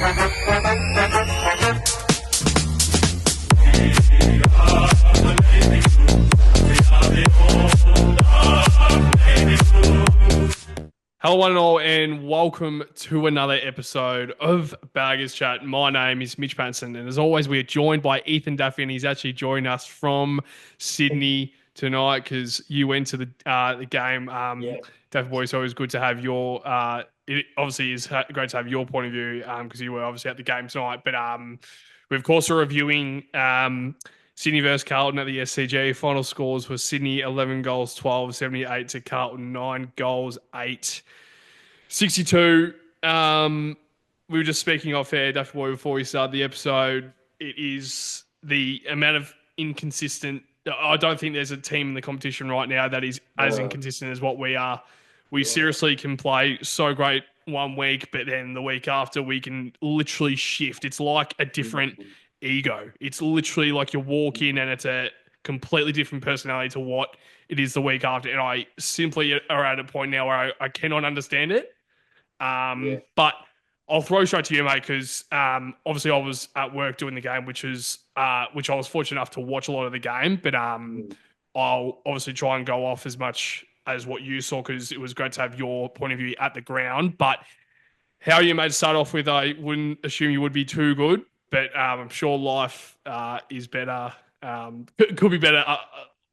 Hello, one and all, and welcome to another episode of Baggers Chat. My name is Mitch Patson, and as always, we are joined by Ethan Duffy, and he's actually joining us from Sydney tonight because you went to the game. Yeah, Duffy boy, so it was good to have your. It obviously is great to have your point of view because you were obviously at the game tonight. But we of course are reviewing Sydney versus Carlton at the SCG. Final scores were Sydney 11 goals 12, 78 to Carlton 9 goals 8. 62. We were just speaking off air, Duffy Boy, before we started the episode. It is the amount of inconsistent. I don't think there's a team in the competition right now that is as uh, inconsistent as what we are. We yeah, seriously can play so great one week, but then the week after we can literally shift. It's like a different ego. It's literally like you walk in and it's a completely different personality to what it is the week after. And I simply are at a point now where I cannot understand it. yeah, But I'll throw straight to you, mate, because obviously I was at work doing the game, which I was fortunate enough to watch a lot of the game. But mm, I'll obviously try and go off as much as what you saw because it was great to have your point of view at the ground. But how you made to start off with, I wouldn't assume you would be too good, but I'm sure life is better. Could be better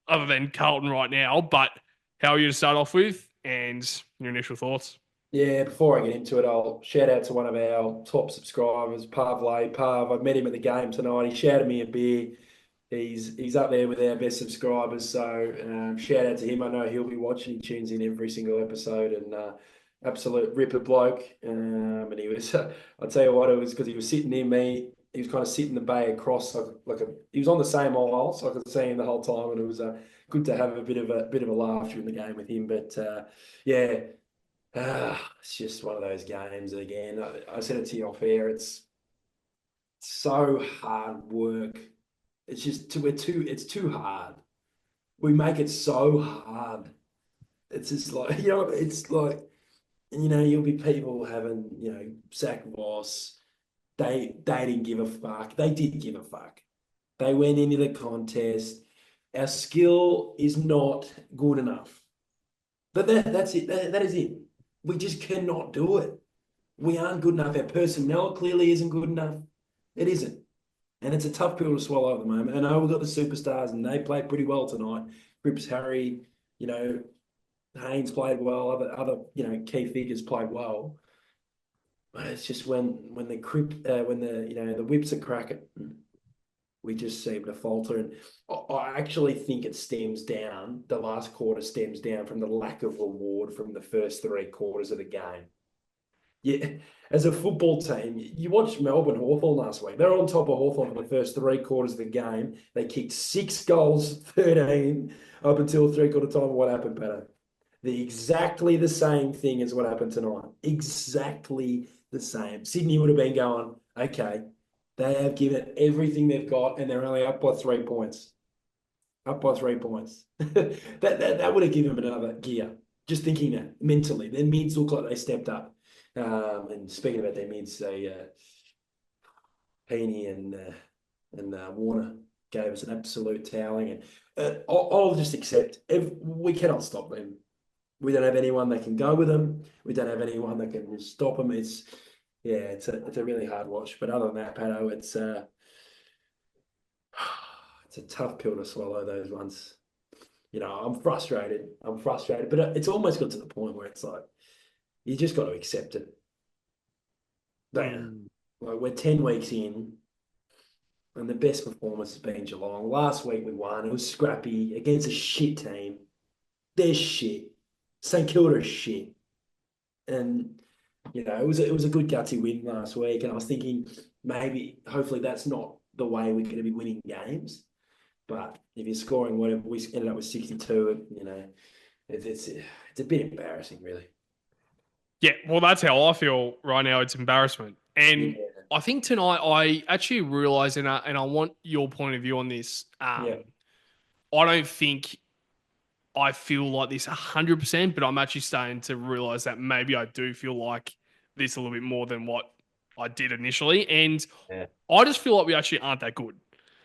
other than Carlton right now. But how are you to start off with, and your initial thoughts? yeah. Before I get into it, I'll shout out to one of our top subscribers, Pavley. Pav, I met him at the game tonight. He shouted me a beer. He's up there with our best subscribers. So shout out to him. I know he'll be watching. He tunes in every single episode and absolute ripper bloke. And he was, I'll tell you what, it was because he was sitting near me. He was kind of sitting the bay across he was on the same aisle, so I could see him the whole time, and it was good to have a bit of a laugh during the game with him. But yeah, it's just one of those games. Again, I said it to you off air. It's so hard work. It's just it's too hard. We make it so hard. It's just like it's like you'll be people having sack Voss. They didn't give a fuck. They did give a fuck. They went into the contest. Our skill is not good enough. But that's it. That is it. We just cannot do it. We aren't good enough. Our personnel clearly isn't good enough. It isn't. And it's a tough pill to swallow at the moment. I know we've got the superstars and they played pretty well tonight. Cripps, Harry, you know, Haynes played well. Other key figures played well. But it's just when the whips are cracking, we just seem to falter. And I actually think it stems down. The last quarter stems down from the lack of reward from the first three quarters of the game. Yeah, as a football team, you watched Melbourne Hawthorn last week. They're on top of Hawthorn for the first three quarters of the game. They kicked 6 goals, 13 up until three-quarter time. What happened, Patto? Exactly the same thing as what happened tonight. Exactly the same. Sydney would have been going, okay, they have given everything they've got, and they're only up by 3 points. Up by 3 points. That would have given them another gear. Just thinking that mentally, their mids look like they stepped up. And speaking about their mids, Heaney and Warner gave us an absolute toweling. And I'll just accept we cannot stop them. We don't have anyone that can go with them. We don't have anyone that can stop them. It's a really hard watch. But other than that, Pato, it's a tough pill to swallow. Those ones. I'm frustrated. But it's almost got to the point where it's like you just got to accept it. Don't you? Mm. Like we're 10 weeks in, and the best performance has been Geelong. Last week we won. It was scrappy against a shit team. They're shit. St Kilda is shit. And it was a good gutsy win last week. And I was thinking maybe hopefully that's not the way we're going to be winning games. But if you're scoring whatever, we ended up with 62. It's a bit embarrassing, really. Yeah, well, that's how I feel right now. It's embarrassment. And Yeah, I think tonight I actually realized, and I want your point of view on this. yeah, I don't think I feel like this 100%, but I'm actually starting to realize that maybe I do feel like this a little bit more than what I did initially. And Yeah. I just feel like we actually aren't that good.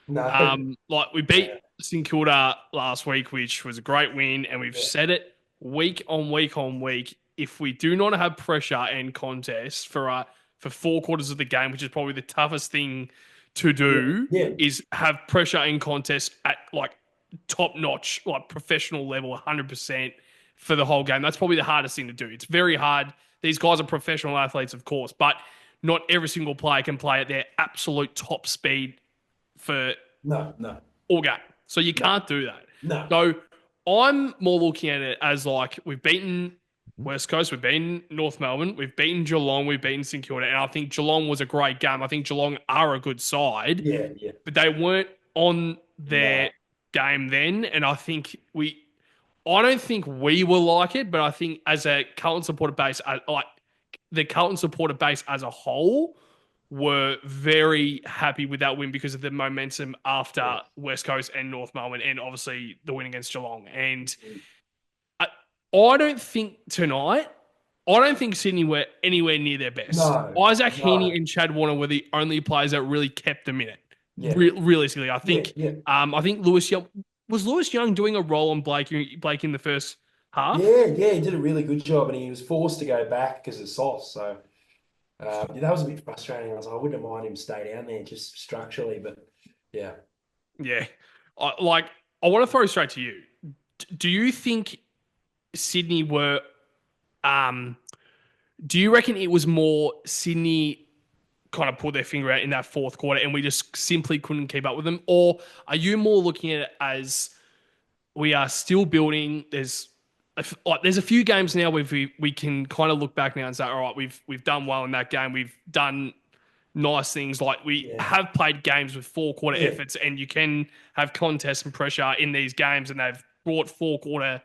No. Like we beat Yeah. St Kilda last week, which was a great win, and we've Yeah. said it week on week on week. If we do not have pressure and contest for 4 quarters of the game, which is probably the toughest thing to Yeah. do, Yeah. is have pressure and contest at like top notch, like professional level, 100% for the whole game. That's probably the hardest thing to do. It's very hard. These guys are professional athletes, of course, but not every single player can play at their absolute top speed for No. No. all game. So you No. can't do that. No. So I'm more looking at it as like we've beaten West Coast, we've beaten North Melbourne, we've beaten Geelong, we've beaten St Kilda, and I think Geelong was a great game. I think Geelong are a good side, Yeah. Yeah. but they weren't on their No. game then, and I don't think we will like it, but I think as a Carlton supporter base, like the Carlton supporter base as a whole, were very happy with that win because of the momentum after Yeah. West Coast and North Melbourne, and obviously the win against Geelong. And Mm. I, I don't think tonight, I don't think Sydney were anywhere near their best. No. Isaac Heaney No. and Chad Warner were the only players that really kept them in it. Yeah. Realistically, Yeah. Yeah. I think Lewis Young was Lewis Young doing a role on Blake in the first half. Yeah. Yeah. He did a really good job, and he was forced to go back because of Sauce. So yeah, that was a bit frustrating. I was like, I wouldn't mind him stay down there just structurally, but yeah. Yeah, I want to throw straight to you. Do you think Sydney were? Um, do you reckon it was more Sydney kind of pulled their finger out in that fourth quarter and we just simply couldn't keep up with them, or are you more looking at it as we are still building? There's a few games now where we can kind of look back now and say, all right, we've done well in that game. We've done nice things. Like we Yeah. have played games with 4 quarter Yeah. efforts, and you can have contests and pressure in these games, and they've brought 4 quarter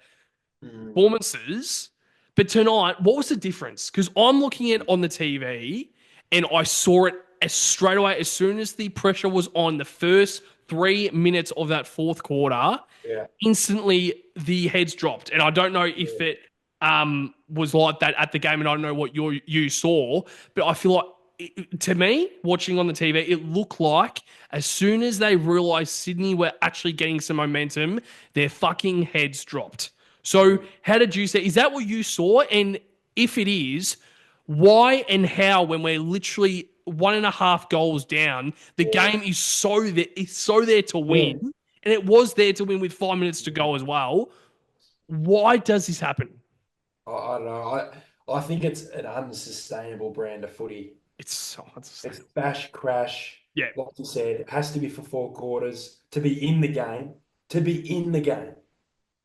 Mm. performances. But tonight, what was the difference? Because I'm looking at it on the TV, and I saw it straight away as soon as the pressure was on. The first 3 minutes of that fourth quarter, Yeah. instantly the heads dropped. And I don't know if Yeah. it was like that at the game, and I don't know what you saw, but I feel like to me, watching on the TV, it looked like as soon as they realized Sydney were actually getting some momentum, their fucking heads dropped. So, how did you say? Is that what you saw? And if it is, why and how, when we're literally 1.5 goals down, the Yeah. game is so there to Yeah. win, and it was there to win with 5 minutes to go as well. Why does this happen? I don't know. I think it's an unsustainable brand of footy. It's so It's unsustainable. bash crash. Yeah, Like you said, it has to be for 4 quarters to be in the game. To be in the game.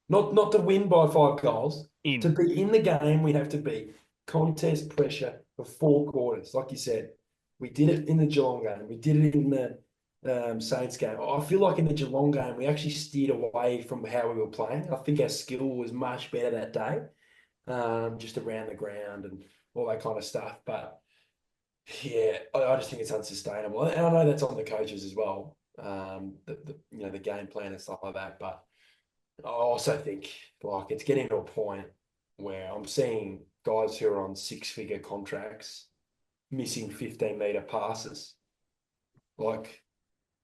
Not to win by 5 goals. To in. be in the game, we have to be contest pressure for 4 quarters. Like you said, we did it in the Geelong game. We did it in the Saints game. I feel like in the Geelong game, we actually steered away from how we were playing. I think our skill was much better that day, just around the ground and all that kind of stuff. But yeah, I just think it's unsustainable. And I know that's on the coaches as well, the game plan and stuff like that. But I also think like it's getting to a point where I'm seeing guys who are on 6-figure contracts missing 15-meter passes. Like,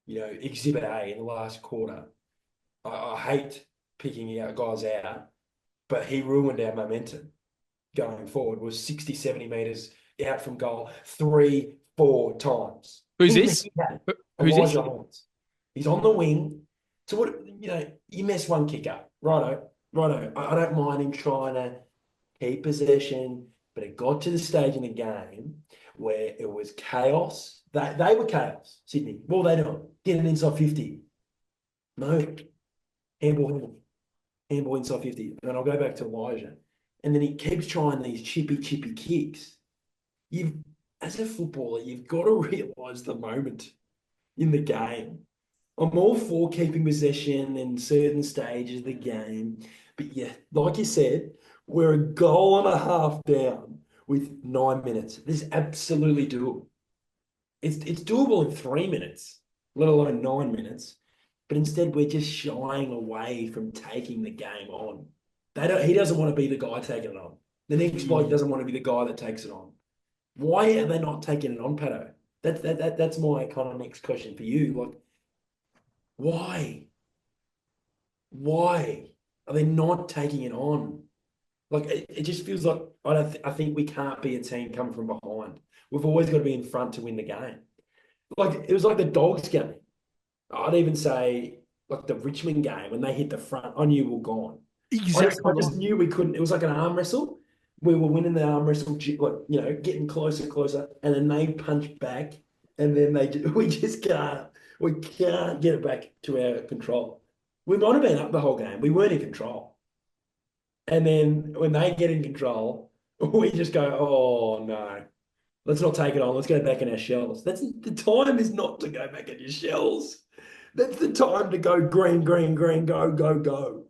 Exhibit A in the last quarter. I hate picking out guys out, but he ruined our momentum going forward. Was 60, 70 meters out from goal 3-4 times. Who's In this? the game. Who's this? Elijah Horns. He's on the wing. So what, you mess one kick up. Righto. I don't mind him trying to keep possession, but it got to the stage in the game where it was chaos. They were chaos, Sydney. What were they doing? Getting inside 50. No. Handball inside 50. And then I'll go back to Elijah. And then he keeps trying these chippy kicks. As a footballer, you've got to realise the moment in the game. I'm all for keeping possession in certain stages of the game. But yeah, like you said, we're a goal and a half down with 9 minutes. This is absolutely doable. It's doable in 3 minutes, let alone 9 minutes. But instead, we're just shying away from taking the game on. He doesn't want to be the guy taking it on. The next bloke doesn't want to be the guy that takes it on. Why are they not taking it on, Pato? That's my kind of next question for you. Like, why? Why are they not taking it on? Like, it just feels like I think we can't be a team coming from behind. We've always got to be in front to win the game. Like it was like the Dogs game. I'd even say like the Richmond game when they hit the front. I knew we were gone. I Exactly just right. knew we couldn't. It was like an arm wrestle. We were winning the arm wrestle, like getting closer, closer, and then they punch back, and then we just can't get it back to our control. We might have been up the whole game. We weren't in control, and then when they get in control, we just go, oh no, let's not take it on. Let's go back in our shells. That's the time is not to go back in your shells. That's the time to go green, green, green, go, go, go.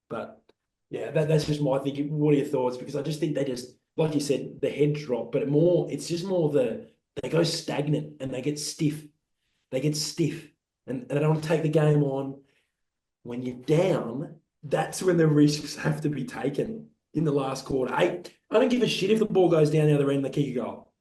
But yeah, that's just my thinking. What are your thoughts? Because I just think they just, like you said, the heads drop, but it's just more they go stagnant and they get stiff. They get stiff and they don't take the game on. When you're down, that's when the risks have to be taken in the last quarter. I don't give a shit if the ball goes down the other end and they kick a goal.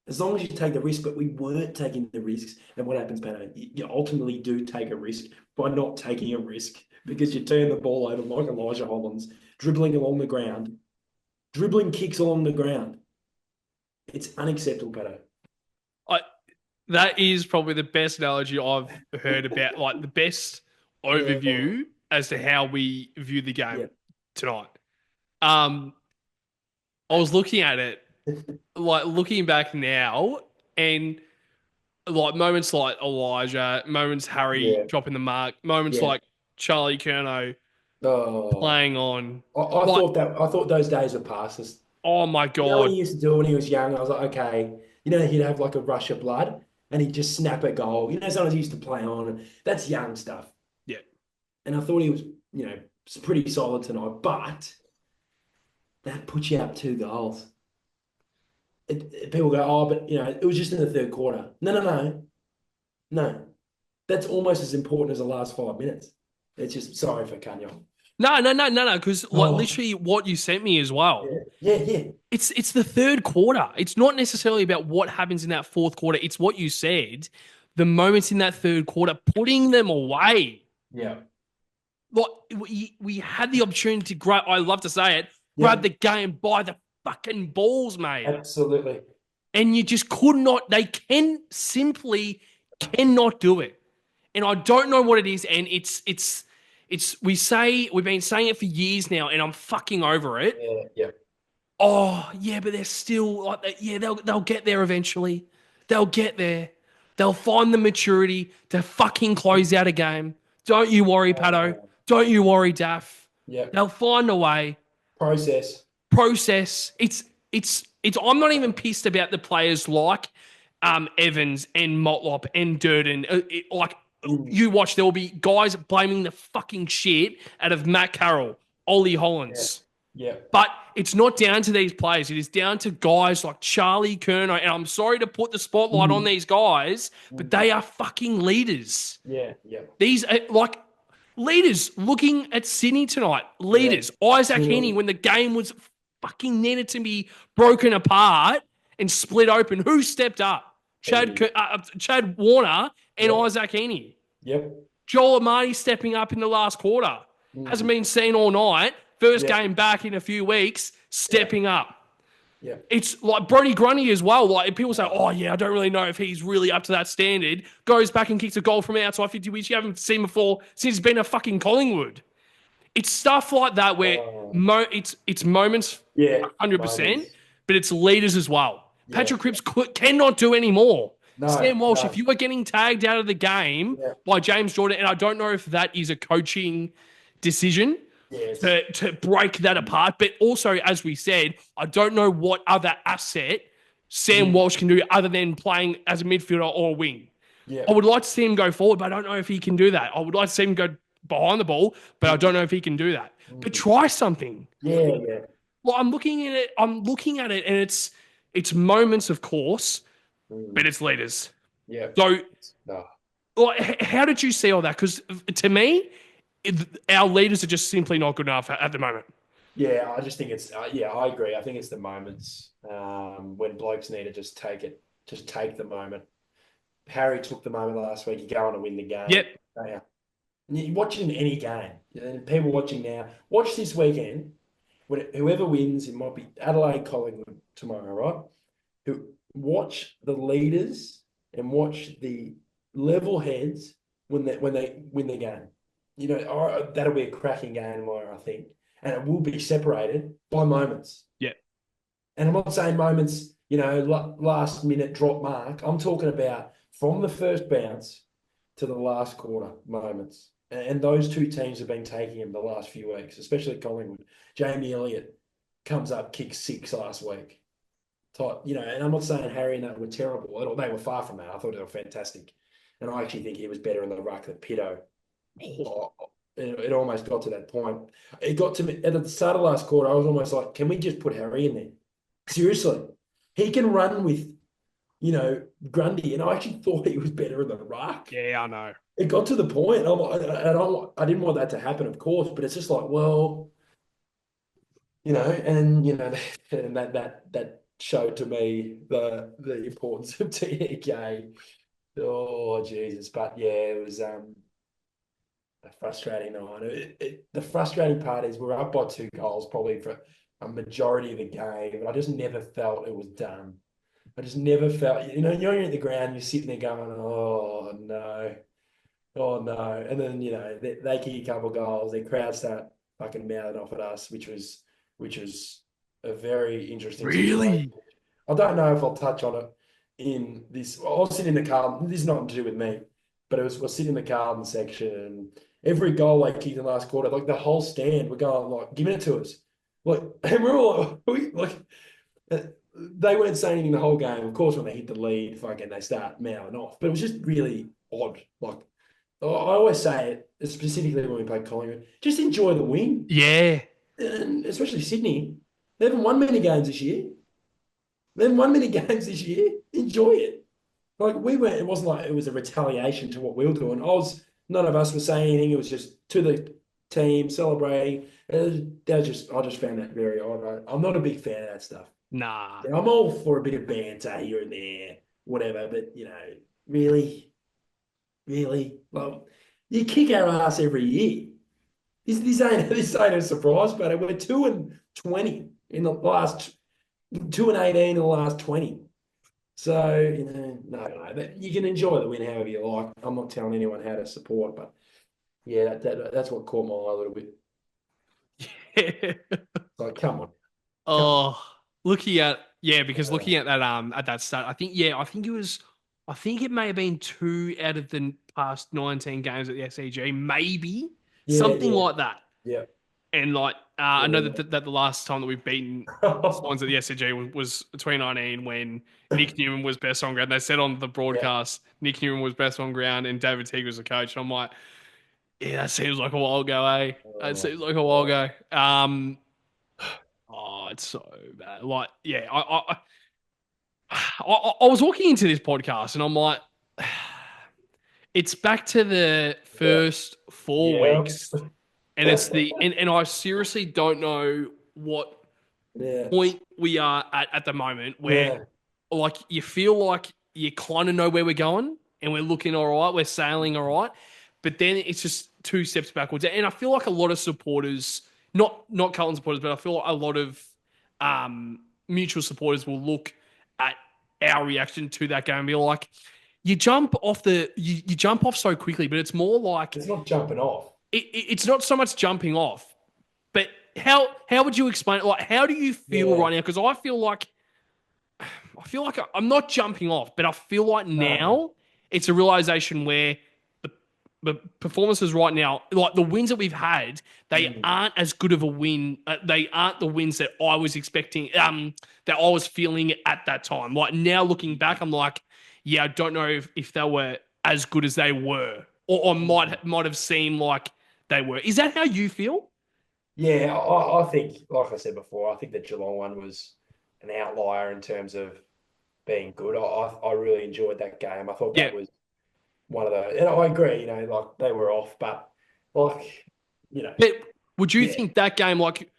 As long as you take the risk, but we weren't taking the risks. And what happens, Pato? You ultimately do take a risk by not taking a risk because you turn the ball over like Elijah Hollins, dribbling along the ground, dribbling kicks along the ground. It's unacceptable, Pato. I, that is probably the best analogy I've heard about, like the best Yeah, overview as to how we view the yeah, game tonight. Um, I was looking at it, like looking back now, and like moments like Elijah, moments Harry yeah, dropping the mark, moments yeah. like Charlie Curnow Oh, playing on, I like, thought those days were past us. oh my You know what God. he used to do when he was young? I was like, okay. He'd have like a rush of blood and he'd just snap a goal. Sometimes he used to play on. That's young stuff. Yeah. And I thought he was, pretty solid tonight. But that puts you up 2 goals. People go, oh, but it was just in the third quarter. No, no, no, no. That's almost as important as the last 5 minutes. It's just sorry for Kanye. No, no, no, no, no. Because like Oh, literally what you sent me as well. yeah, yeah, yeah, It's the third quarter. It's not necessarily about what happens in that fourth quarter. It's what you said. The moments in that third quarter, putting them away. yeah, Like we had the opportunity to grab. I love to say it. Grab yeah. the game by the fucking balls, mate. Absolutely. And you just could not. They cannot do it. And I don't know what it is. And it's. We've been saying it for years now, and I'm fucking over it. Yeah, yeah. Oh yeah, but they're still like that. Yeah, they'll get there eventually. They'll get there. They'll find the maturity to fucking close out a game. Don't you worry, Patto. Oh, Don't you worry, Daff. yeah. They'll find a way. Process. Process. It's. I'm not even pissed about the players like Evans and Motlop and Durden. Like Mm, you watch, there will be guys blaming the fucking shit out of Matt Carroll, Ollie yeah, Hollins. yeah. But it's not down to these players. It is down to guys like Charlie Curnow. And I'm sorry to put the spotlight on Mm, these guys, but mm, they are fucking leaders. yeah, yeah, These are like leaders looking at Sydney tonight. yeah. Leaders. Isaac Heaney, Totally. when the game was fucking needed to be broken apart and split open, who stepped up? Eddie. Chad Warner and Yep, Isaac Heaney. yep. Joel Amati stepping up in the last quarter. Hasn't Mm, been seen all night. First yeah, game back in a few weeks, yeah, stepping up. yeah. It's like Brody Grundy as well. Like people say, Oh, oh yeah, I don't really know if he's really up to that standard. Goes back and kicks a goal from outside 50, which you haven't seen before since he's been a fucking Collingwood. It's stuff like that where oh, it's moments yeah. 100%, Moments. but it's leaders as well. Yeah, Patrick yeah. Cripps cannot do any more. No, Sam Walsh, if no. you are getting tagged out of the game Yeah, by James Jordan, and I don't know if that is a coaching decision yes. to break that apart, but also, as we said, I don't know what other asset Sam Mm, Walsh can do other than playing as a midfielder or a wing. yeah. I would like to see him go forward, but I don't know if he can do that. I would like to see him go behind the ball, but I Mm, don't know if he can do that. But mm, try something. yeah, yeah. Well, I'm looking at it. I'm looking at it, and it's moments, of course, Mm, but it's leaders. yeah. So, No. like, how did you see all that? Because to me, our leaders are just simply not good enough at the moment. Yeah, I just think it's yeah, I agree. I think it's the moments when blokes need to just take the moment. Harry took the moment last week. You go on to win the Yep. game. Yeah. You watching any game, and people watching now, watch this weekend. Whoever wins, it might be Adelaide, Collingwood tomorrow, right? Who watch the leaders and watch the level heads when they win the game. That'll be a cracking game tomorrow, I think, and it will be separated by moments. Yep. And I'm not saying moments, last minute drop mark. I'm talking about from the first bounce to the last quarter moments. And those two teams have been taking him the last few weeks, especially Collingwood. Jamie Elliott comes up, kicks six last week. And I'm not saying Harry and that were terrible. They were far from that. I thought they were fantastic. And I actually think he was better in the ruck than Pitto. It almost got to that point. It got to me at the start of last quarter. I was almost like, can we just put Harry in there? Seriously. He can run with, Grundy. And I actually thought he was better in the ruck. Yeah, I know. It got to the point. I didn't want that to happen, of course, but it's just like, well, and that showed to me the importance of TEK. Oh Jesus! But yeah, it was a frustrating night. The frustrating part is we're up by 2 goals probably for a majority of the game, but I just never felt it was done. I just never felt, you're at the ground, you're sitting there going, oh no, oh no, and then they kick a couple of goals, their crowd start fucking mouthing off at us, which was a very interesting situation. Really? I don't know if I'll touch on it in this. I was sitting in the Carlton. This is nothing to do with me, but we're sitting in the Carlton section, and every goal they kicked in the last quarter, like the whole stand, we're going like, giving it to us, like, and we're all like, uh, they weren't saying anything the whole game. Of course, when they hit the lead, fucking they start mouthing off. But it was just really odd. Like I always say it, specifically when we play Collingwood, just enjoy the win, Yeah. and especially Sydney. They haven't won many games this year. They haven't won many games this year. Enjoy it. Like we were, it wasn't like it was a retaliation to what we were doing. None of us were saying anything. It was just to the team celebrating. I just found that very odd. I'm not a big fan of that stuff. Nah. I'm all for a bit of banter here and there, whatever. But really, really, well, you kick our ass every year. This ain't a surprise, but we're 2-20 in the last 2-18 in the last 20. So, no, you can enjoy the win however you like. I'm not telling anyone how to support, but yeah, that's what caught my eye a little bit. Like, come on, come on. Oh, because looking at that stat, I think it may have been two out of the past 19 games at the SCG, maybe Yeah, something yeah, like that. yeah, And like I know that the last time that we've beaten the yeah. Swans at the SCG was 2019 when Nick Newman was best on ground. They said on the Yeah. broadcast Nick Newman was best on ground and David Teague was the coach. And I'm like, yeah, that seems like a while ago, eh? That Oh, seems like a while God. ago. Oh, it's so bad. Like, yeah, I was walking into this podcast and I'm like, it's back to the Yeah, first four yeah, weeks, and and I seriously don't know what yeah, point we are at the moment where yeah. like you feel like you kind of know where we're going and we're looking all right, we're sailing all right, but then it's just two steps backwards. And I feel like a lot of supporters, not Carlton supporters, but I feel like a lot of mutual supporters will look at our reaction to that game and be like, you jump off so quickly, but it's more like It's not jumping off. it's not so much jumping off, but how would you explain it? Like, how do you feel Yeah, right now? Because I feel like I'm not jumping off, but I feel like no. now it's a realization where the performances right now, like the wins that we've had, they Mm. aren't as good of a win. They aren't the wins that I was expecting. That I was feeling at that time. Like now looking back, I'm like, yeah, I don't know if they were as good as they were, or might have seemed like they were. Is that how you feel? Yeah, I think, like I said before, I think the Geelong one was an outlier in terms of being good. I really enjoyed that game. I thought Yeah. that was one of the, and I agree, like they were off, but like, But would you yeah, think that game, like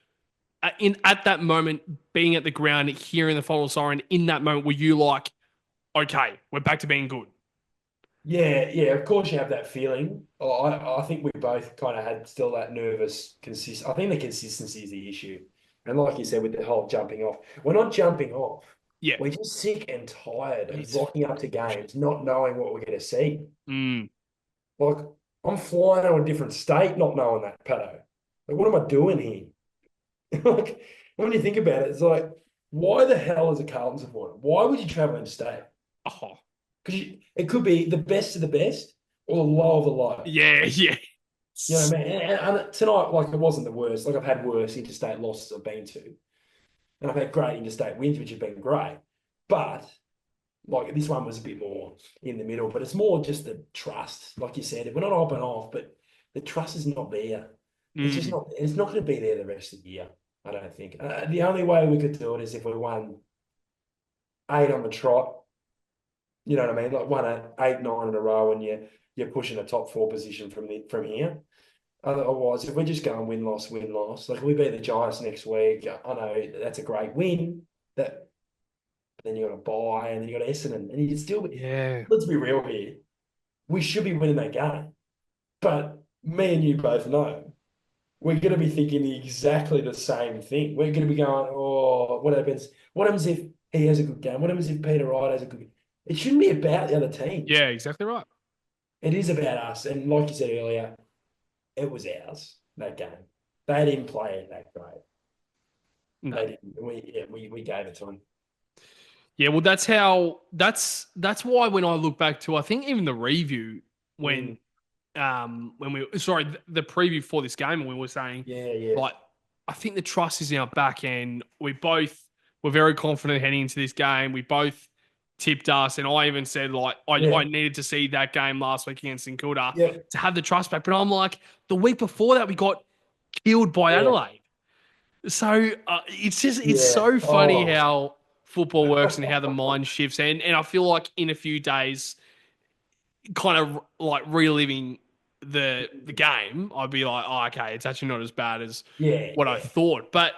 at that moment, being at the ground, hearing the final siren, in that moment, were you like, okay, we're back to being good? Yeah, yeah, of course you have that feeling. I think we both kind of had still that nervous I think the consistency is the issue. And like you said, with the whole jumping off, we're not jumping off. Yeah. We're just sick and tired of It's rocking up to games, not knowing what we're going to see. mm, Like, I'm flying to a different state, not knowing that, Patto. Like, what am I doing here? Like, when you think about it, it's like, why the hell is a Carlton supporter? Why would you travel interstate? oh Because it could be the best of the best or the low of the low. yeah, yeah. You know what I mean? And tonight, like, it wasn't the worst. Like, I've had worse interstate losses I've been to, and I've had great interstate wins, which have been great. But like, this one was a bit more in the middle. But it's more just the trust, like you said. We're not hopping off, but the trust is not there. It's just Mm, not. It's not going to be there the rest of the year. I don't think. The only way we could do it is if we won 8 on the trot. You know what I mean? Like, won 8, 9 in a row, and you're pushing a top 4 position from here. Otherwise, if we're just going win loss, like we beat the Giants next week, I know that's a great win. That then you got to buy, and then you got Essendon, and you still. yeah. Let's be real here. We should be winning that game, but me and you both know we're going to be thinking exactly the same thing. We're going to be going, oh, what happens? What happens if he has a good game? What happens if Peter Wright has a good game? It shouldn't be about the other teams. Yeah, exactly right. It is about us. And like you said earlier, it was ours, that game. They didn't play it that great. No. They didn't. We gave it to them. Yeah, well, that's why when I look back to, I think even the review Mm. when we sorry the preview for this game, and we were saying Yeah, yeah. like, I think the trust is in our back end. We both were very confident heading into this game. We both tipped us, and I even said like I Yeah. needed to see that game last week against St Kilda Yeah. to have the trust back. But I'm like, the week before that we got killed by Yeah. Adelaide. So it's Yeah. so funny Oh. how football works and how the mind shifts. And I feel like in a few days, kind of like reliving the game, I'd be like, oh, okay, it's actually not as bad as Yeah, what I yeah. thought. But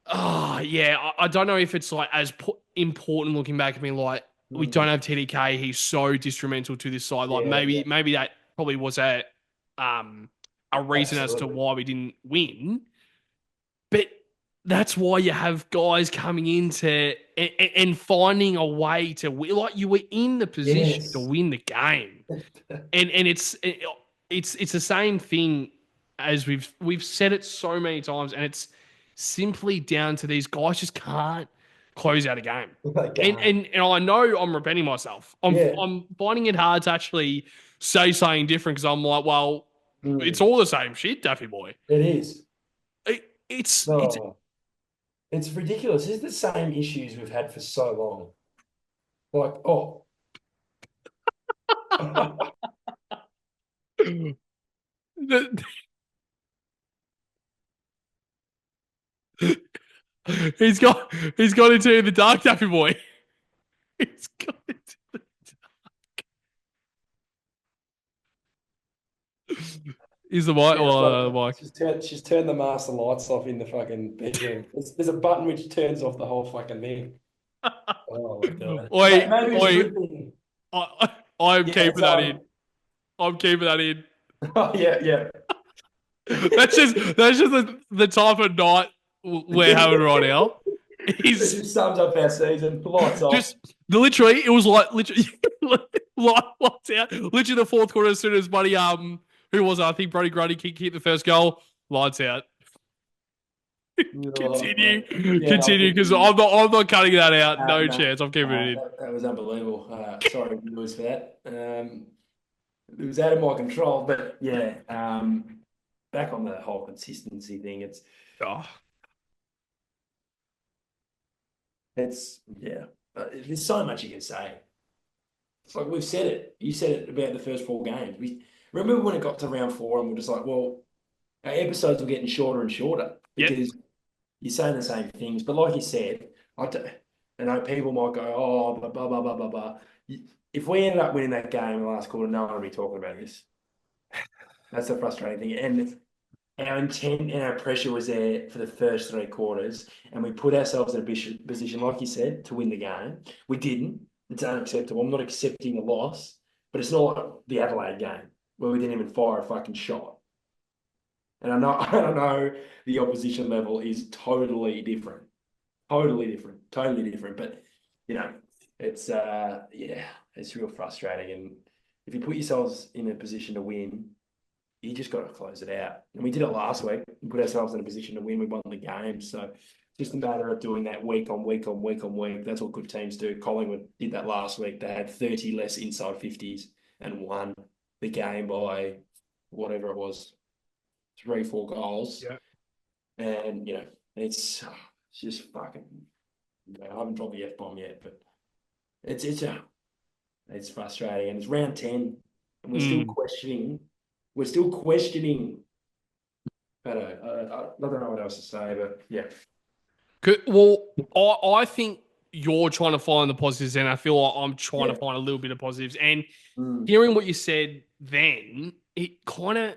oh yeah, I don't know if it's like as important looking back at me. Like, we don't Mm. have TDK. He's so detrimental to this side. Like, Yeah, yeah. maybe that probably was um a reason as to Absolutely. why we didn't win. But that's why you have guys coming into and finding a way to win. Like, you were in the position to Yes. win the game, and it's the same thing as we've said it so many times, and it's simply down to these guys just can't close out a game. And Okay. and and I know I'm repeating myself. Yeah. I'm finding it hard to actually say something different because I'm like, well, it's Mm. all the same shit, Daffy boy. It is. It's No, it's ridiculous. It's the same issues we've had for so long. Like, oh, the, he's got into the dark, Daffy boy. He's got into He's the mic. yeah, I've got Well, it. the mic. She's turned the master lights off in the fucking bedroom. There's a button which turns off the whole fucking thing. Oh my god. Oi, Maybe it's a oi! good thing. I'm Yeah, keeping it's that in. I'm keeping that in. oh yeah, yeah. That's just the type of night we're having right now. It He's just sums up our season. Lights off. just literally. It was like literally lights out. Literally the fourth quarter. As soon as Buddy who was it? I think Brody Grundy kicked the first goal. Lights out. Oh, Continue, yeah, I'll continue, keep because it. I'm not cutting that out. No No, chance. I'm keeping it in. that was unbelievable. Sorry, viewers, for that. It was out of my control, but yeah. Back on the whole consistency thing, Oh, it's yeah. There's so much you can say. It's like we've said it. You said it about the first 4 games. We remember when it got to round 4, and we're just like, well, our episodes were getting shorter and shorter yep, because you're saying the same things. But like you said, I know people might go, oh, blah, blah, blah, blah, blah, blah. If we ended up winning that game in the last quarter, no one would be talking about this. That's the frustrating thing. And our intent and our pressure was there for the first 3 quarters, and we put ourselves in a position, like you said, to win the game. We didn't. It's unacceptable. I'm not accepting the loss, but it's not like the Adelaide game where we didn't even fire a fucking shot. And I know, I know the opposition level is totally different. But it's yeah, it's real frustrating. And if you put yourselves in a position to win, you just got to close it out. And we did it last week. We put ourselves in a position to win. We won the game. So just a matter of doing that week on week on week on week. That's what good teams do. Collingwood did that last week. They had 30 less inside 50s and won the game by whatever it was, 3, 4 goals. Yeah. And, it's just fucking, I haven't dropped the F-bomb yet, but it's frustrating. And it's round 10 and we're still questioning. I don't know what else to say, but yeah. Well, I think you're trying to find the positives, and I feel like I'm trying to find a little bit of positives. And hearing what you said then, it kind of,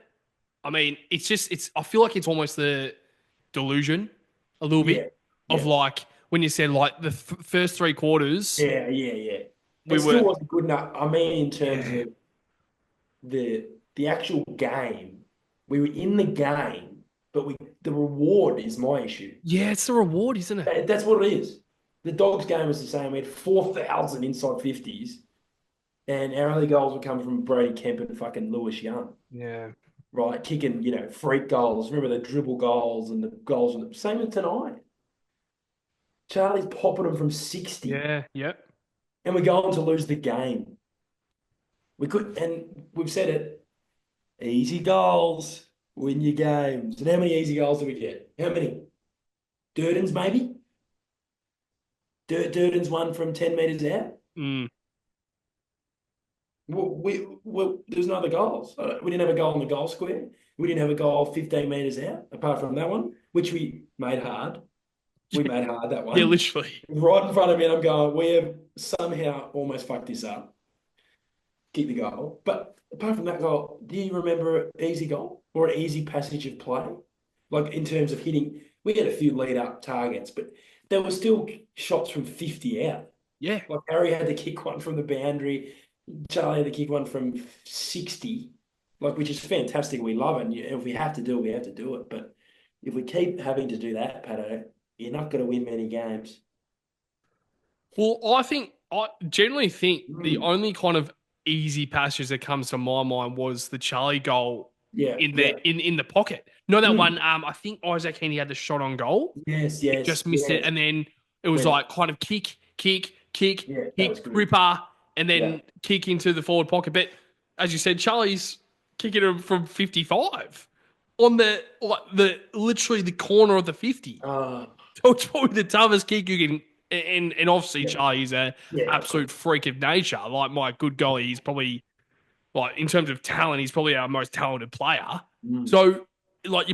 I mean, I feel like it's almost the delusion a little bit of like when you said like the first 3 quarters. Yeah. It still wasn't good enough. I mean, in terms of the actual game, we were in the game, but the reward is my issue. Yeah, it's the reward, isn't it? That's what it is. The Dogs game was the same. We had 4,000 inside 50s, and our only goals were coming from Brady Kemp and fucking Lewis Young. Yeah. Right, kicking, freak goals. Remember the dribble goals and the goals. Same as tonight. Charlie's popping them from 60. Yeah, yep. And we're going to lose the game. We could, and we've said it, easy goals win your games. And how many easy goals do we get? How many? Durden's maybe? Durden's one from 10 metres out. There's no other goals. We didn't have a goal in the goal square. We didn't have a goal 15 metres out, apart from that one, which we made hard. We made hard that one. Yeah, literally. Right in front of me, and I'm going, we have somehow almost fucked this up. Keep the goal. But apart from that goal, do you remember an easy goal or an easy passage of play? Like in terms of hitting, we had a few lead-up targets, but there were still shots from 50 out. Yeah. Like Harry had to kick one from the boundary. Charlie had to kick one from 60, which is fantastic. We love it. And if we have to do it, we have to do it. But if we keep having to do that, Patto, you're not going to win many games. Well, I generally think the only kind of easy passage that comes to my mind was the Charlie goal in the pocket. No, that one. I think Isaac Heaney had the shot on goal. Yes. He just missed it, and then it was like kind of kick, ripper, and then kick into the forward pocket. But as you said, Charlie's kicking him from 55 on literally the corner of the 50. So it's probably the toughest kick you can. And obviously, Charlie's an absolute freak of nature. Like, my good golly, he's probably, like, in terms of talent, he's probably our most talented player. So, like,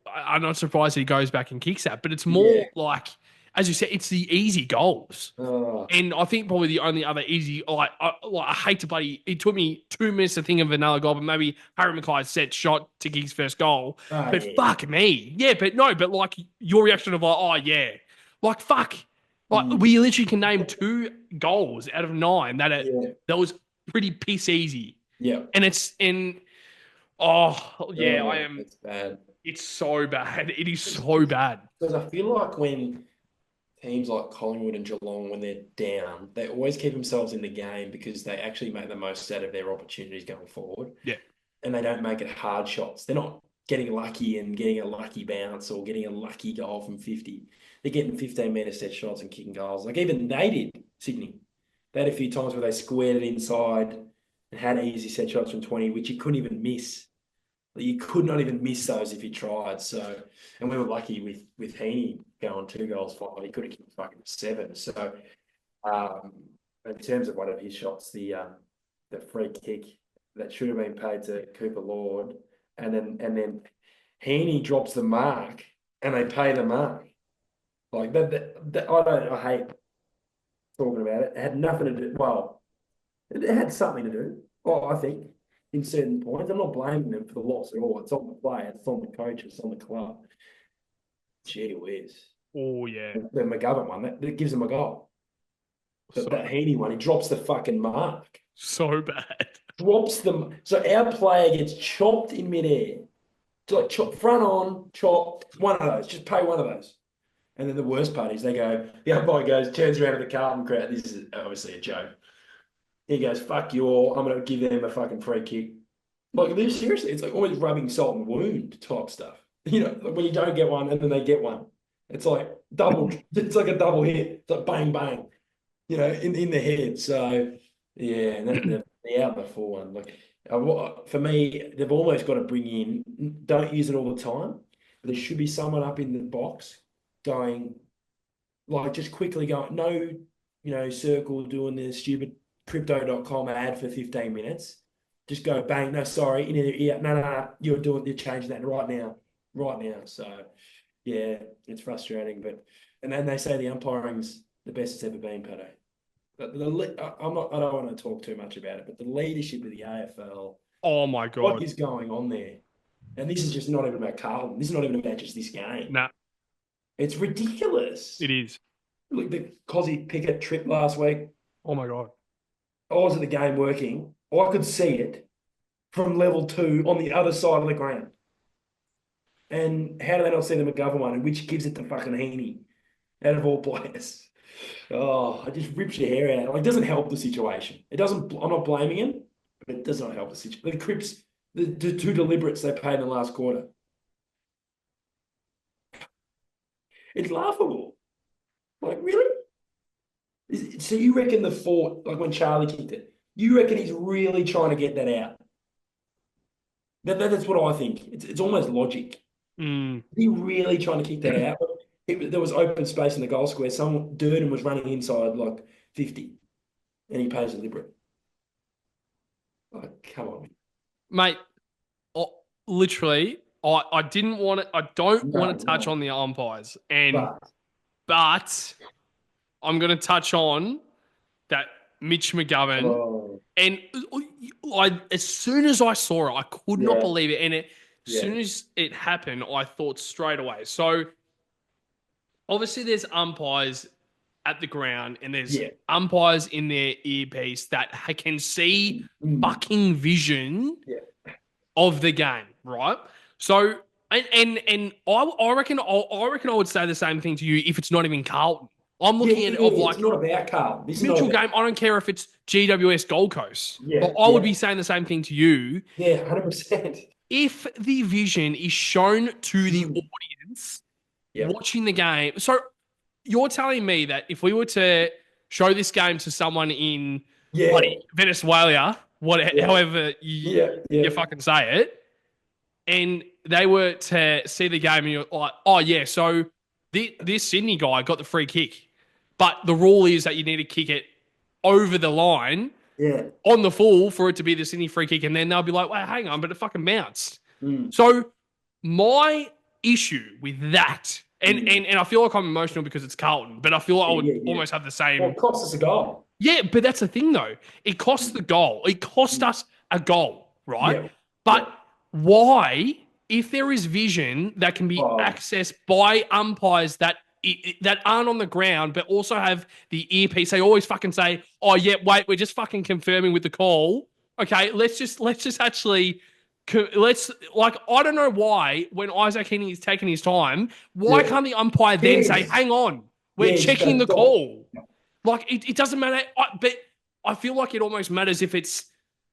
I'm not surprised he goes back and kicks that. But it's more like, as you said, it's the easy goals. And I think probably the only other easy, I hate to play, it took me 2 minutes to think of another goal, but maybe Harry Mackay's set shot to kick his first goal. Fuck me. Yeah, but like, your reaction of, like, oh, yeah. Like, fuck. Like, we literally can name 2 goals out of 9 that was pretty piss easy. Yeah. And I am. It's bad. It's so bad. It is so bad. Because I feel like when teams like Collingwood and Geelong, when they're down, they always keep themselves in the game because they actually make the most out of their opportunities going forward. Yeah. And they don't make it hard shots. They're not getting lucky and getting a lucky bounce or getting a lucky goal from 50. They're getting 15-metre set shots and kicking goals. Like even they did, Sydney. They had a few times where they squared it inside and had easy set shots from 20, which you couldn't even miss. You could not even miss those if you tried. So, and we were lucky with Heaney going 2 goals, 5. He could have kicked fucking 7. So, in terms of one of his shots, the free kick that should have been paid to Cooper Lord, and then Heaney drops the mark and they pay the mark. Like that I hate talking about it. It had nothing to do. Well, it had something to do. Well, I think in certain points. I'm not blaming them for the loss at all. It's on the player, it's on the coach, it's on the club. Gee whiz. Oh, yeah. The McGovern one, that gives them a goal. So, But that Heaney one, he drops the fucking mark. so bad. Drops them. So our player gets chopped in midair. Like chop front on, chop, one of those. Just pay one of those. And then the worst part is the umpire goes, turns around to the Carlton crowd. This is obviously a joke. He goes, fuck you all. I'm going to give them a fucking free kick. Like, seriously, it's like always rubbing salt in the wound type stuff. You know, like when you don't get one and then they get one. It's like it's like a double hit. It's like bang, bang, you know, in the head. So, yeah, and then the out before one. Like, for me, they've almost got to bring in, don't use it all the time, but there should be someone up in the box going, like, just quickly going, no, circle doing the stupid crypto.com ad for 15 minutes. Just go bang, no, sorry, in your ear, no, you're changing that right now. So, yeah, it's frustrating, and then they say the umpiring's the best it's ever been, Patto. I don't want to talk too much about it, but the leadership of the AFL, Oh, my God. what is going on there? And this is just not even about Carlton. This is not even about just this game. Nah. It's ridiculous. It is. Look, the Cozzy Pickett trip last week. Oh, my God. I was at the game working. I could see it from level 2 on the other side of the ground. And how do they not see the McGovern one, which gives it to fucking Heaney out of all players? Oh, it just rips your hair out. Like, it doesn't help the situation. It doesn't. I'm not blaming him, but it does not help the situation. The Crips, the two deliberates they paid in the last quarter. It's laughable. Like, really? So you reckon the fort, like when Charlie kicked it, you reckon he's really trying to get that out? That's what I think. It's almost logic. He really trying to kick that out. There was open space in the goal square. Durden was running inside like 50, and he pays deliberate. Like, come on, Mate, literally, I didn't want to, I don't want to touch on the umpires. But I'm going to touch on that Mitch McGovern. Oh. And as soon as I saw it, I could not believe it. And as soon as it happened, I thought straight away. So obviously there's umpires at the ground and there's umpires in their earpiece that can see fucking vision of the game, right? So and I reckon I would say the same thing to you if it's not even Carlton. I'm looking at it of like, it's not about Carlton. This neutral is not game. I don't care if it's GWS Gold Coast. Yeah, but I would be saying the same thing to you. Yeah, 100%. If the vision is shown to the audience watching the game, so you're telling me that if we were to show this game to someone in Venezuela, however you fucking say it, and they were to see the game and you're like, oh yeah, so this Sydney guy got the free kick, but the rule is that you need to kick it over the line on the full for it to be the Sydney free kick, and then they'll be like, well, hang on, but it fucking bounced. So my issue with that, and I feel like I'm emotional because it's Carlton, but I feel like I would almost have the same. Well, it cost us a goal. Yeah, but that's the thing though. It cost the goal. It cost us a goal, right? Yeah. But why, if there is vision that can be accessed by umpires that aren't on the ground, but also have the earpiece, they always fucking say, oh yeah, wait, we're just fucking confirming with the call. Okay, let's just actually, I don't know why when Isaac Heaney is taking his time, why can't the umpire then say, hang on, we're checking the call. Like, it doesn't matter, but I feel like it almost matters if it's,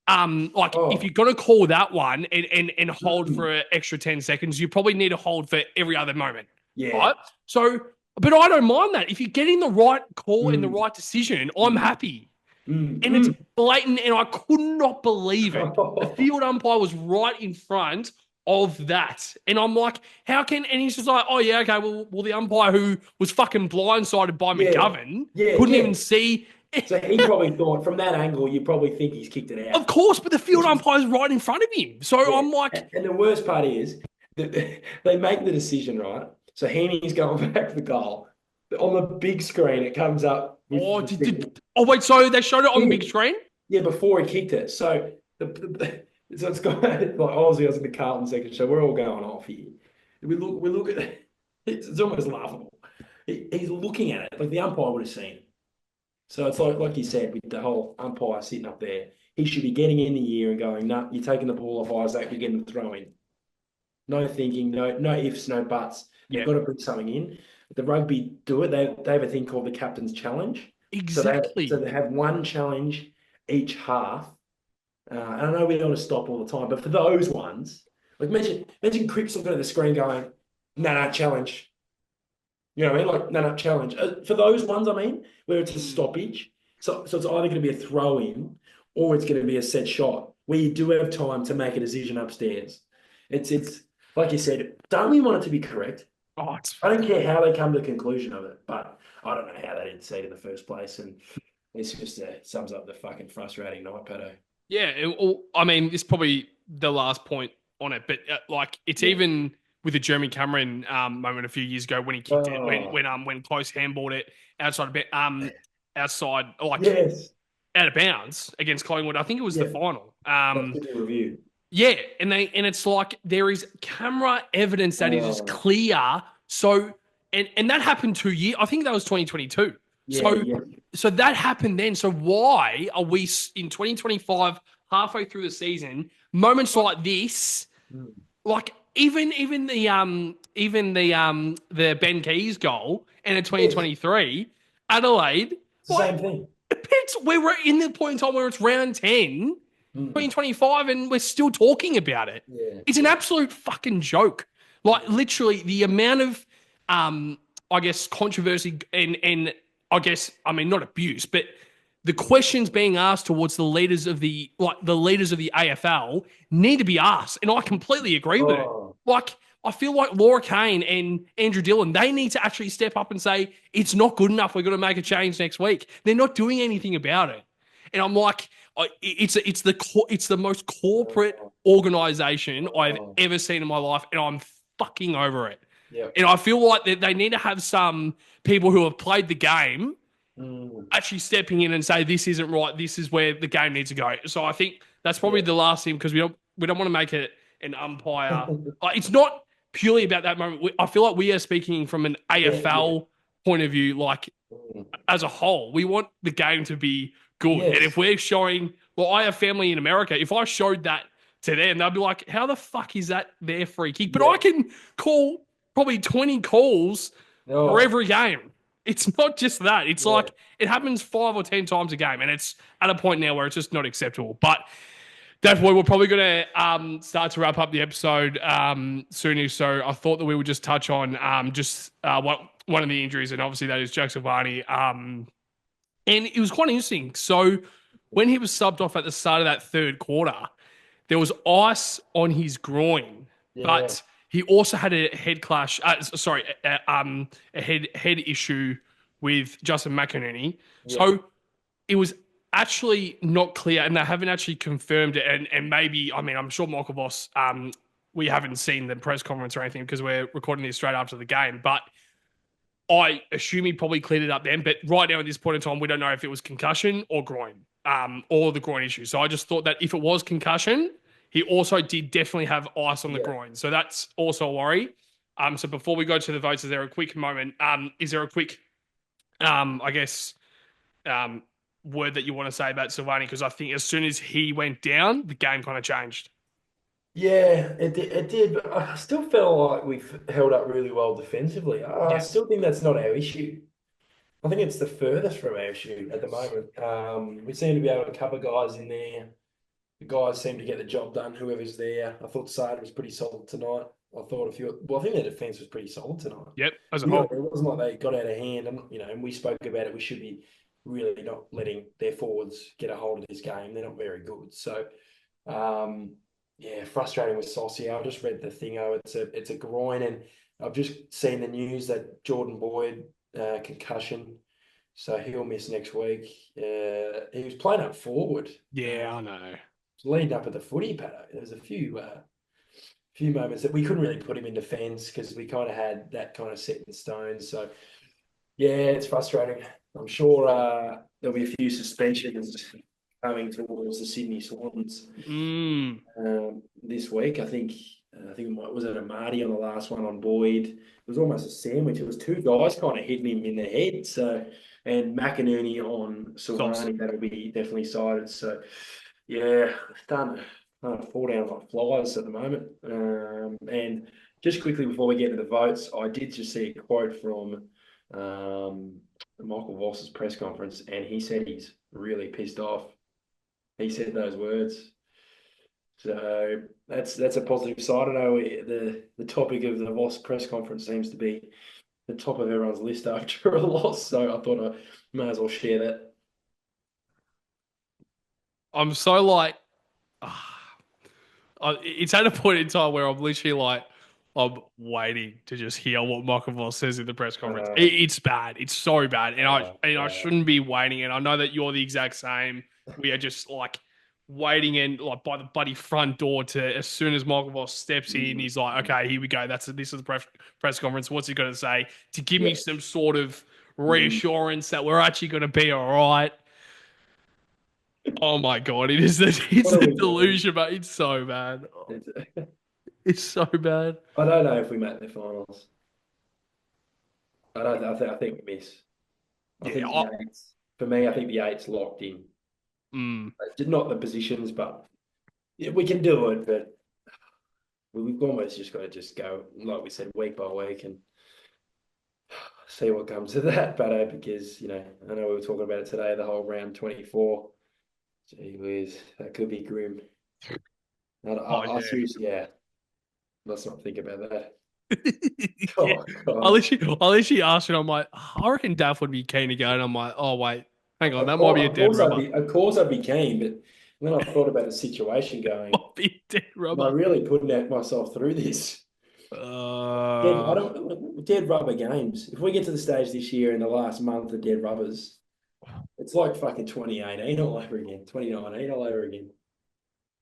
if you're going to call that one and hold for an extra 10 seconds, you probably need to hold for every other moment. Yeah. Right? So, but I don't mind that. If you're getting the right call and the right decision, I'm happy. And it's blatant, and I could not believe it. The field umpire was right in front of that. And I'm like, how can, and he's just like, oh yeah, okay, well the umpire who was fucking blindsided by McGovern couldn't even see. So he probably thought from that angle, you probably think he's kicked it out. Of course, but the field umpire's right in front of him. So I'm like... And the worst part is, that they make the decision, right? So Heaney's going back for the goal. But on the big screen, it comes up... wait, so they showed it on the big screen? Yeah, before he kicked it. So So it's got like obviously I was in the Carlton section, so we're all going off here. We look at it's almost laughable. He's looking at it like the umpire would have seen it. So it's like you said with the whole umpire sitting up there, he should be getting in the ear and going, "No, you're taking the ball off Isaac, you're getting the throw in." No thinking, no ifs, no buts. They've Yeah, got to bring something in. The rugby do it. They have a thing called the captain's challenge. So exactly. they have one challenge each half. And I know we don't want to stop all the time, but for those ones, like imagine Cripps looking at the screen going, "No, no, challenge." You know what I mean? Like, "No, no, challenge." For those ones, I mean, where it's a Mm. stoppage. So it's either going to be a throw in or it's going to be a set shot where you do have time to make a decision upstairs. It's like you said, don't we want it to be correct? Oh, it's I don't care how they come to the conclusion of it, but I don't know how they didn't see it in the first place. And it's just sums up the fucking frustrating night, Patto. yeah. I mean, it's probably the last point on it, but like it's Yeah. even with the Jeremy Cameron moment a few years ago when he kicked it Oh, when close handballed it outside a bit outside like yes. out of bounds against Collingwood. I think it was the Yeah. final. That's a good review. Yeah, and it's like there is camera evidence that is Oh, clear. So and that happened 2 years. I think that was 2022. yeah, So yeah. so that happened then. So why are we in 2025 halfway through the season moments like this? Mm. Like even the Ben Keys goal and in Yes. 2023 Adelaide. It's the Like same thing. it's we were in the point in time where it's round 10 Mm. 2025 and we're still talking about it. Yeah, It's an yeah. absolute fucking joke. Like literally the amount of I guess controversy and I guess I mean not abuse, but the questions being asked towards the leaders of the AFL need to be asked. And I completely agree with it. Oh, Like I feel like Laura Kane and Andrew Dillon, they need to actually step up and say, it's not good enough. We're going to make a change next week. They're not doing anything about it. And I'm like, it's the most corporate oh, organization I've oh. ever seen in my life, and I'm fucking over it. Yeah. And I feel like they need to have some people who have played the game Mm. actually stepping in and say this isn't right. This is where the game needs to go. So I think that's probably Yeah. the last thing because we don't want to make it an umpire. Like, it's not purely about that moment. I feel like we are speaking from an Yeah, yeah. AFL point of view, like Mm. as a whole. We want the game to be good. And if Yes. we're showing, well, I have family in America. If I showed that to them, they'd be like, how the fuck is that their free kick? But I Yeah. can call probably 20 calls for Oh, every game. It's not just that. It's yeah. like it happens 5 or 10 times a game, and it's at a point now where it's just not acceptable. But definitely, we're probably going to start to wrap up the episode soon. So I thought that we would just touch on one of the injuries, and obviously that is Jack Silvani. And it was quite interesting. So when he was subbed off at the start of that third quarter, there was ice on his groin, Yeah. but he also had a head clash. A head issue with Justin McInerney. Yeah. So it was actually not clear, and they haven't actually confirmed it. And maybe, I mean, I'm sure Michael Voss. We haven't seen the press conference or anything because we're recording this straight after the game, but I assume he probably cleared it up then. But right now, at this point in time, we don't know if it was concussion or groin, or the groin issue. So I just thought that if it was concussion, he also did definitely have ice on the Yeah. groin. So that's also a worry. So before we go to the votes, is there a quick moment? Is there a quick, I guess, um, word that you want to say about Silvani? Because I think as soon as he went down, the game kind of changed. Yeah, it did, but I still felt like we've held up really well defensively. I Yeah. still think that's not our issue. I think it's the furthest from our issue at the moment. We seem to be able to cover guys in there. The guys seem to get the job done, whoever's there. I thought Sard was pretty solid tonight. I think their defence was pretty solid tonight. Yep. As a You know, whole. it wasn't like they got out of hand. And, and we spoke about it. We should be really not letting their forwards get a hold of this game. They're not very good. So, um, yeah, frustrating with Saucy. I just read the thing. Oh, it's a groin, and I've just seen the news that Jordan Boyd concussion, so he'll miss next week. He was playing up forward, Yeah, I know. leading up at the footy paddock. There was a few moments that we couldn't really put him in defence because we kind of had that kind of set in stone. So yeah, it's frustrating. I'm sure there'll be a few suspensions coming towards the Sydney Swans Mm. this week. I think was it a Marty on the last one on Boyd. It was almost a sandwich. It was two guys kind of hitting him in the head. So and McInerney on Sauce. Silvani, that'll be definitely sided. So yeah, starting to fall down like flies at the moment. And just quickly before we get to the votes, I did just see a quote from Michael Voss's press conference, and he said he's really pissed off. He said those words. So that's a positive side. I know the topic of the Voss press conference seems to be the top of everyone's list after a loss. So I thought I may as well share that. I'm so like, it's at a point in time where I'm literally like, I'm waiting to just hear what Michael Voss says in the press conference. It's bad. It's so bad, and I shouldn't be waiting. And I know that you're the exact same. We are just like waiting in like by the bloody front door to as soon as Michael Voss steps in, he's like, okay, here we go. This is the press conference. What's he going to say to give me Yeah. some sort of reassurance that we're actually going to be all right? Oh my god, it's What are the we doing? delusion, but it's so bad. It's so bad. I don't know if we make the finals. I don't. I think we miss. I Yeah. think the eights. For me, I think the eight's locked in. Mm, Not the positions, but yeah, we can do it. But we've almost just got to just go, like we said, week by week and see what comes of that. But because I know we were talking about it today, the whole round 24. Gee whiz, that could be grim. oh I yeah. seriously, yeah. Let's not think about that. Yeah. Oh God. I literally asked her, I'm like, I reckon Daff would be keen to go. And I'm like, oh wait, hang on, that might be a dead rubber. Of course I'd be keen, but then I thought about the situation going, Might be a dead am I rubber. really putting out myself through this? I Uh don't dead rubber games. If we get to the stage this year in the last month of dead rubbers, it's like fucking 2018 all over again, 2019 all over again.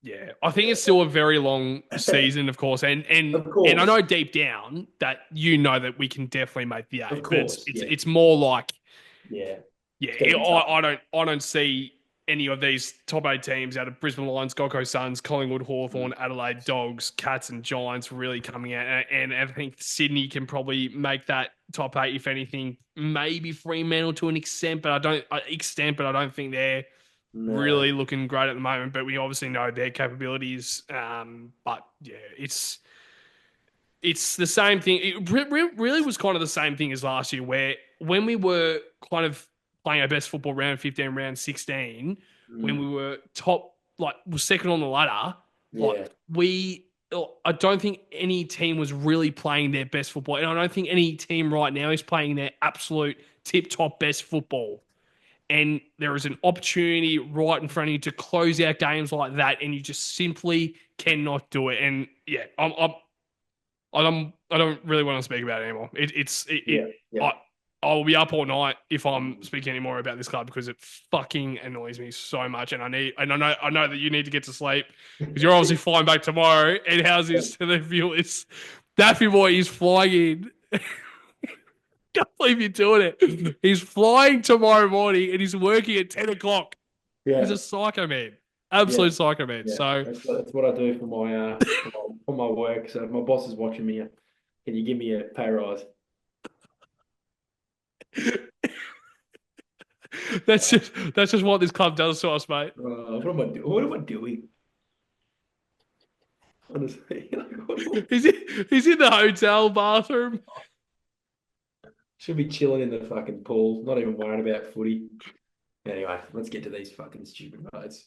yeah. I think it's still a very long season, of course. Of And I course, know deep down that you know that we can definitely make the of eight, but course, yeah, it's more like yeah. yeah, It's going to be tough. I don't see any of these top eight teams out of Brisbane Lions, Gold Coast Suns, Collingwood, Hawthorn, Adelaide Dogs, Cats, and Giants really coming out. And I think Sydney can probably make that top eight, if anything, maybe Fremantle to an extent, but I don't think they're No, really looking great at the moment. But we obviously know their capabilities. But yeah, it's the same thing. It really was kind of the same thing as last year, where when we were kind of playing our best football round 15, round 16, when we were top, like, was second on the ladder, like, yeah, I don't think any team was really playing their best football. And I don't think any team right now is playing their absolute tip top best football. And there is an opportunity right in front of you to close out games like that, and you just simply cannot do it. And yeah, I don't really want to speak about it anymore. yeah, yeah. I I'll be up all night if I'm speaking anymore about this club because it fucking annoys me so much. And I know that you need to get to sleep because you're obviously flying back tomorrow. And how's this to the viewers? Daffy boy is flying in. Can't believe you're doing it. He's flying tomorrow morning and he's working at 10 o'clock. He's Yeah, a psycho man. yeah, Absolute psycho man. yeah. So That's what I do for my work. So if my boss is watching me, can you give me a pay rise? that's just what this club does to us, mate. What am I doing? Honestly, He's in the hotel bathroom. should be chilling in the fucking pool, not even worrying about footy. Anyway, let's get to these fucking stupid votes.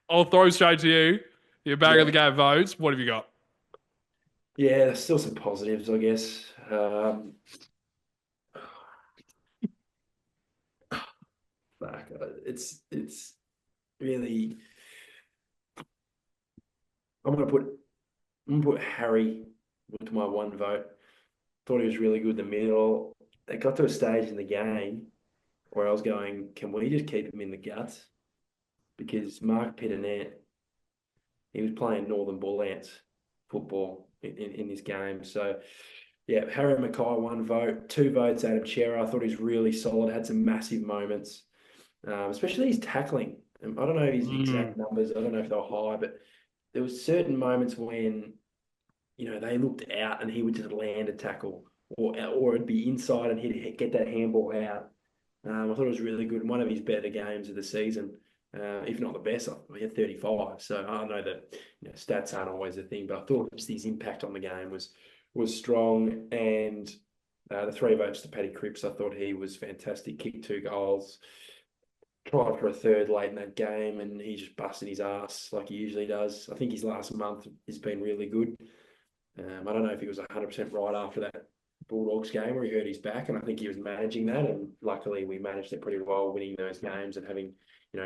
I'll throw straight to you. Your bag of Yeah, the game votes. What have you got? yeah. There's still some positives, I guess. Fuck, it's really. I'm gonna put I'm gonna put Harry with my one vote. Thought he was really good in the middle. It got to a stage in the game where I was going, can we just keep him in the guts? Because Mark Pitternet, he was playing Northern Bullants football in this game. So, yeah, Harry Mackay, one vote, two votes out of Chera. I thought he was really solid, had some massive moments, especially his tackling. I don't know his Mm. exact numbers. I don't know if they're high, but there was certain moments when they looked out and he would just land a tackle, or it'd be inside and he'd get that handball out. I thought it was really good. One of his better games of the season, if not the best. He had 35. So I know that stats aren't always a thing, but I thought just his impact on the game was strong. And the 3 votes to Paddy Cripps, I thought he was fantastic. Kicked 2 goals, tried for a third late in that game, and he just busted his ass like he usually does. I think his last month has been really good. I don't know if he was 100% right after that Bulldogs game where he hurt his back, and I think he was managing that. And luckily, we managed it pretty well, winning those games and having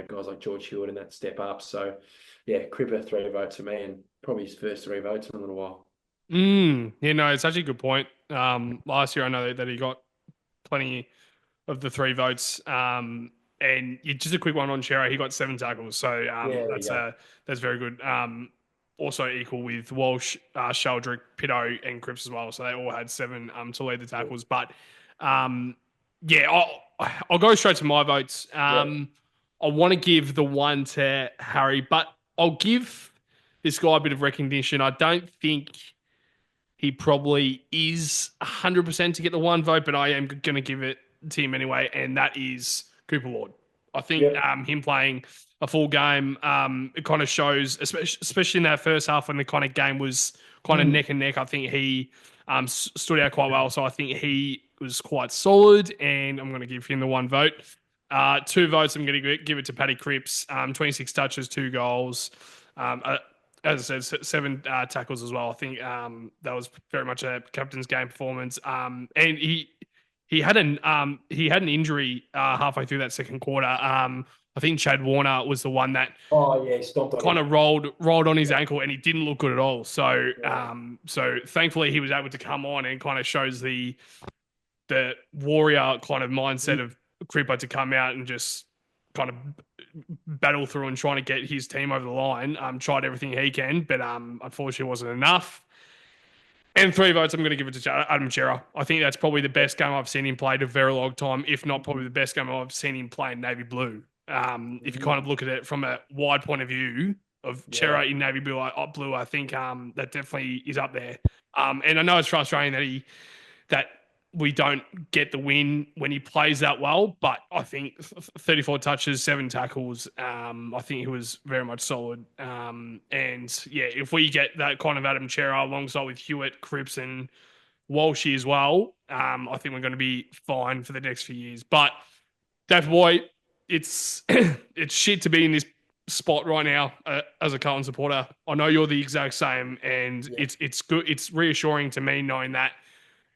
guys like George Hewitt and that step up. So, yeah, Cripper 3 votes for me, and probably his first 3 votes in a little while. Yeah, no, it's actually a good point. Last year I know that he got plenty of the 3 votes. And just a quick one on Chera, he got 7 tackles, so Yeah, there you go. that's very good. Also equal with Walsh, Sheldrick, Pitto, and Cripps as well. So they all had 7 to lead the Yeah, tackles. But yeah, I'll go straight to my votes. yeah. I want to give the one to Harry, but I'll give this guy a bit of recognition. I don't think he probably is 100% to get the 1 vote, but I am going to give it to him anyway, and that is Cooper Lord. I think Yep. him playing a full game, it kind of shows, especially in that first half when the kind of game was kind of Mm. neck and neck. I think he stood out quite well. So I think he was quite solid, and I'm going to give him the 1 vote. 2 votes, I'm going to give it to Paddy Cripps. 26 touches, 2 goals. As I said, 7 tackles as well. I think that was very much a captain's game performance. And he had an injury halfway through that second quarter. I think Chad Warner was the one that Oh, yeah, he stomped on kind him. of rolled on his Yeah, ankle, and he didn't look good at all. So yeah. thankfully he was able to come on and kind of shows the warrior kind of mindset of Cripper to come out and just kind of battle through and trying to get his team over the line. Tried everything he can, but unfortunately wasn't enough. And 3 votes, I'm going to give it to Adam Chera. I think that's probably the best game I've seen him play in a very long time, if not probably the best game I've seen him play in Navy Blue. If you kind of look at it from a wide point of view of Yeah. Chera in Navy Blue, I think that definitely is up there. And I know it's frustrating that we don't get the win when he plays that well. But I think 34 touches, 7 tackles. I think he was very much solid. And yeah, if we get that kind of Adam Chera alongside with Hewitt, Cripps, and Walshy as well, I think we're going to be fine for the next few years. But Dave Boy, it's it's shit to be in this spot right now as a Carlton supporter. I know you're the exact same, and Yeah. it's good. It's reassuring to me knowing that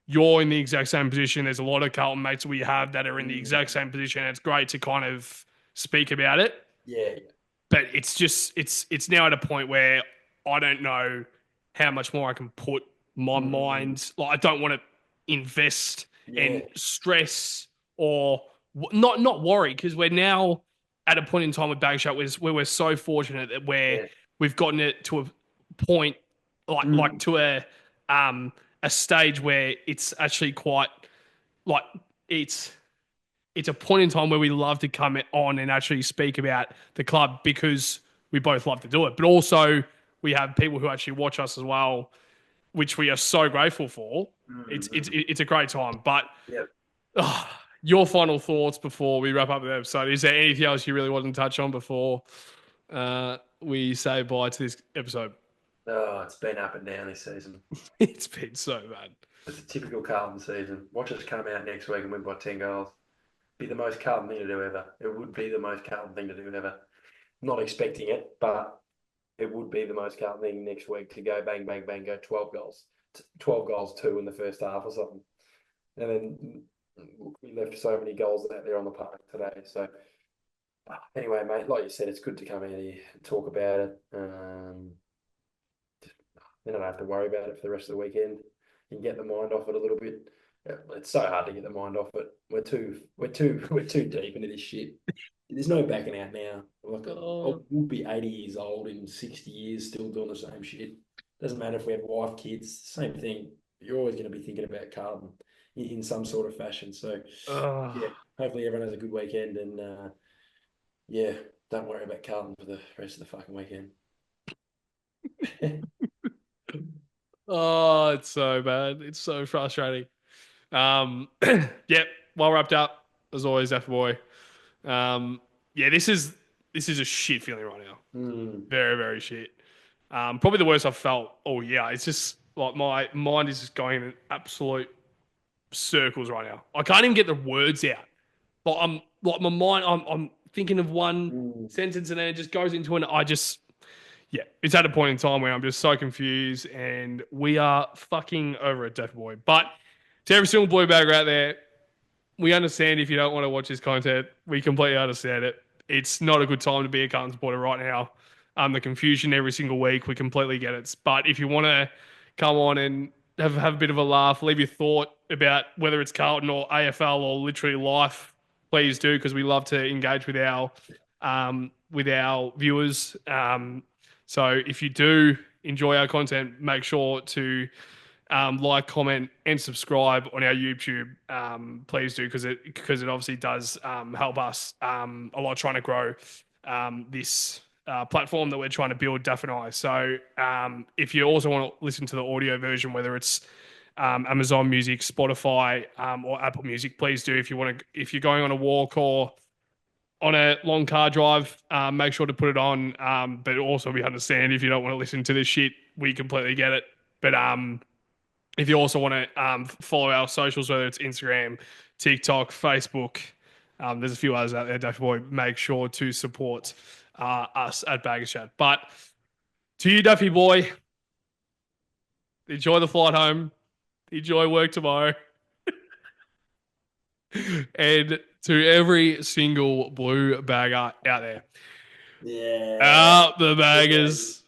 you're in the exact same position. There's a lot of Carlton mates we have that are in the Mm. exact same position. It's great to kind of speak about it, Yeah. but it's now at a point where I don't know how much more I can put my Mm. mind. Like I don't want to invest Yeah. and stress or not worry because we're now at a point in time with Bagshot where we're so fortunate that Yeah. we've gotten it to a point like Mm. to a stage where it's actually quite like it's it's a point in time where we love to come on and actually speak about the club because we both love to do it. But also we have people who actually watch us as well, which we are so grateful for. Mm. It's a great time. But Yeah. uh, your final thoughts before we wrap up the episode? Is there anything else you really want to touch on before we say bye to this episode? Oh, it's been up and down this season. It's been so bad. It's a typical Carlton season. Watch us come out next week and win by 10 goals. Be the most Carlton thing to do ever. It would be the most Carlton thing to do ever. Not expecting it, but it would be the most Carlton thing next week to go bang, bang, bang, go 12 goals. 12 goals, 2 in the first half or something. And then we left so many goals out there on the park today. So anyway, mate, like you said, it's good to come out here and talk about it. Then I don't have to worry about it for the rest of the weekend. You can get the mind off it a little bit. It's so hard to get the mind off it. We're too deep into this shit. There's no backing out now. Like we'll be 80 years old in 60 years still doing the same shit. Doesn't matter if we have wife, kids, same thing. You're always going to be thinking about Carlton in some sort of fashion. So Uh, yeah, hopefully everyone has a good weekend and yeah, Don't worry about Carlton for the rest of the fucking weekend. Oh, it's so bad. It's so frustrating. Yep. Well wrapped up as always, F boy. Um, yeah, this is a shit feeling right now. Mm. Very, very shit. Probably the worst I've felt all year. It's just like my mind is just going in absolute circles right now. I can't even get the words out. But I'm like my mind. I'm thinking of one Mm. sentence and then it just goes into an. I just yeah. It's at a point in time where I'm just so confused, and we are fucking over it, Deaf Boy. But to every single boy bagger out there, we understand if you don't want to watch this content. We completely understand it. It's not a good time to be a Carlton supporter right now. The confusion every single week, we completely get it. But if you want to come on and have a bit of a laugh, leave your thought about whether it's Carlton or AFL or literally life, please do, because we love to engage with our viewers. So if you do enjoy our content, make sure to like, comment, and subscribe on our YouTube. Please do because it obviously does help us a lot trying to grow this platform that we're trying to build, Duff and I. So if you also want to listen to the audio version, whether it's Amazon Music, Spotify, or Apple Music, please do. If you want to, if you're going on a walk or on a long car drive, make sure to put it on. But also, we understand if you don't want to listen to this shit, we completely get it. But if you also want to follow our socials, whether it's Instagram, TikTok, Facebook, there's a few others out there, Duffy Boy. Make sure to support us at Baggers Chat. But to you, Duffy Boy, enjoy the flight home, enjoy work tomorrow, and to every single blue bagger out there, Yeah. out the baggers.